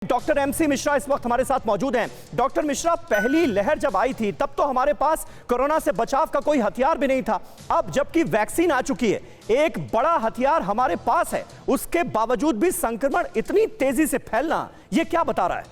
Doctor MC Mishra इस वक्त हमारे साथ मौजूद हैं। डॉक्टर मिश्रा, पहली लहर जब आई थी तब तो हमारे पास कोरोना से बचाव का कोई हथियार भी नहीं था। अब जबकि वैक्सीन आ चुकी है, एक बड़ा हथियार हमारे पास है, उसके बावजूद भी संक्रमण इतनी तेजी से फैलना, ये क्या बता रहा है?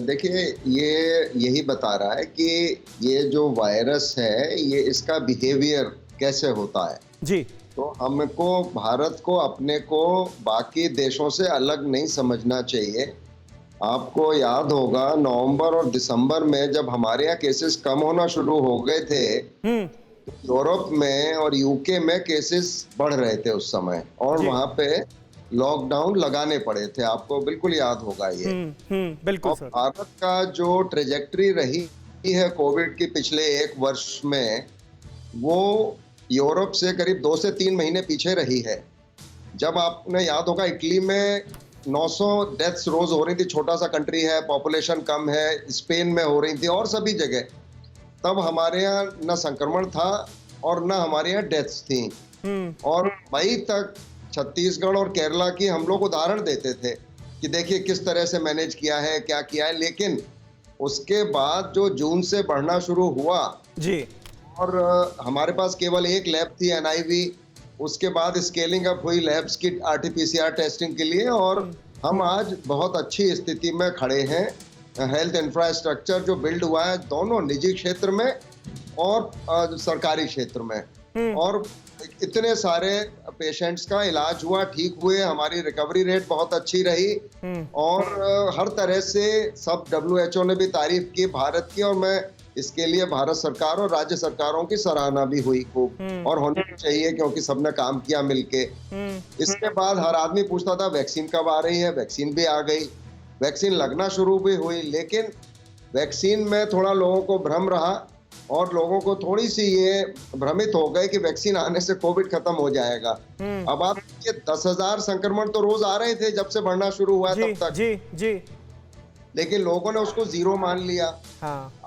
देखिए, ये यही बता रहा है कि ये जो वायरस है, ये इसका बिहेवियर कैसे होता है। जी। तो हमको, भारत को, अपने को बाकी देशों से अलग नहीं समझना चाहिए। आपको याद होगा नवंबर और दिसंबर में जब हमारे यहाँ केसेस कम होना शुरू हो गए थे, यूरोप में और यूके में केसेस बढ़ रहे थे उस समय, और वहां पे लॉकडाउन लगाने पड़े थे। आपको बिल्कुल याद होगा ये। बिल्कुल और सर। भारत का जो ट्रेजेक्ट्री रही है कोविड की पिछले एक वर्ष में, वो यूरोप से करीब 2 से 3 महीने पीछे रही है। जब आपने याद होगा इटली में 900 डेथ्स रोज हो रही थी, छोटा सा कंट्री है, पॉपुलेशन कम है, स्पेन में हो रही थी और सभी जगह, तब हमारे यहाँ न संक्रमण था और न हमारे यहाँ डेथ्स थी। और मई तक छत्तीसगढ़ और केरला की हम लोग उदाहरण देते थे कि देखिए किस तरह से मैनेज किया है, क्या किया है। लेकिन उसके बाद जो जून से बढ़ना शुरू हुआ जी, और हमारे पास केवल एक लैब थी, एनआईवी, उसके बाद स्केलिंग अप हुई लैब्स की आरटीपीसीआर टेस्टिंग के लिए, और हम आज बहुत अच्छी स्थिति में खड़े हैं। हेल्थ इंफ्रास्ट्रक्चर जो बिल्ड हुआ है दोनों निजी क्षेत्र में और सरकारी क्षेत्र में, और इतने सारे पेशेंट्स का इलाज हुआ, ठीक हुए, हमारी रिकवरी रेट बहुत अच्छी रही, और हर तरह से सब WHO ने भी तारीफ की भारत की, और मैं इसके लिए भारत सरकार और राज्य सरकारों की सराहना भी हुई खूब, और होनी चाहिए क्योंकि सबने काम किया मिलके। इसके बाद हर आदमी पूछता था वैक्सीन कब आ रही है, वैक्सीन भी आ गई, वैक्सीन लगना शुरू भी हुई। लेकिन वैक्सीन में थोड़ा लोगों को भ्रम रहा और लोगों को थोड़ी सी ये भ्रमित हो गए कि वैक्सीन आने से कोविड खत्म हो जाएगा। अब आप ये 10,000 संक्रमण तो रोज आ रहे थे जब से बढ़ना शुरू हुआ तब तक। जी। लेकिन लोगों ने उसको जीरो मान लिया।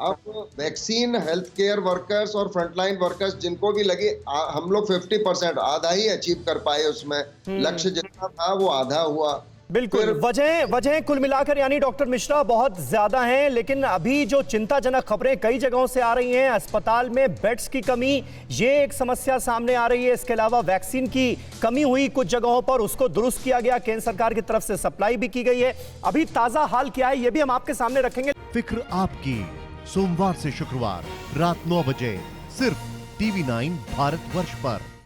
अब वैक्सीन हेल्थ केयर वर्कर्स और फ्रंटलाइन वर्कर्स जिनको भी लगी, हम लोग 50%, आधा ही अचीव कर पाए उसमें। लक्ष्य जितना था वो आधा हुआ। बिल्कुल। वजह कुल मिलाकर यानी डॉक्टर मिश्रा बहुत ज्यादा हैं, लेकिन अभी जो चिंताजनक खबरें कई जगहों से आ रही हैं, अस्पताल में बेड्स की कमी, ये एक समस्या सामने आ रही है। इसके अलावा वैक्सीन की कमी हुई कुछ जगहों पर, उसको दुरुस्त किया गया, केंद्र सरकार की तरफ से सप्लाई भी की गई है। अभी ताजा हाल क्या है ये भी हम आपके सामने रखेंगे। फिक्र आपकी, सोमवार से शुक्रवार रात 9 बजे सिर्फ TV9 भारतवर्ष पर।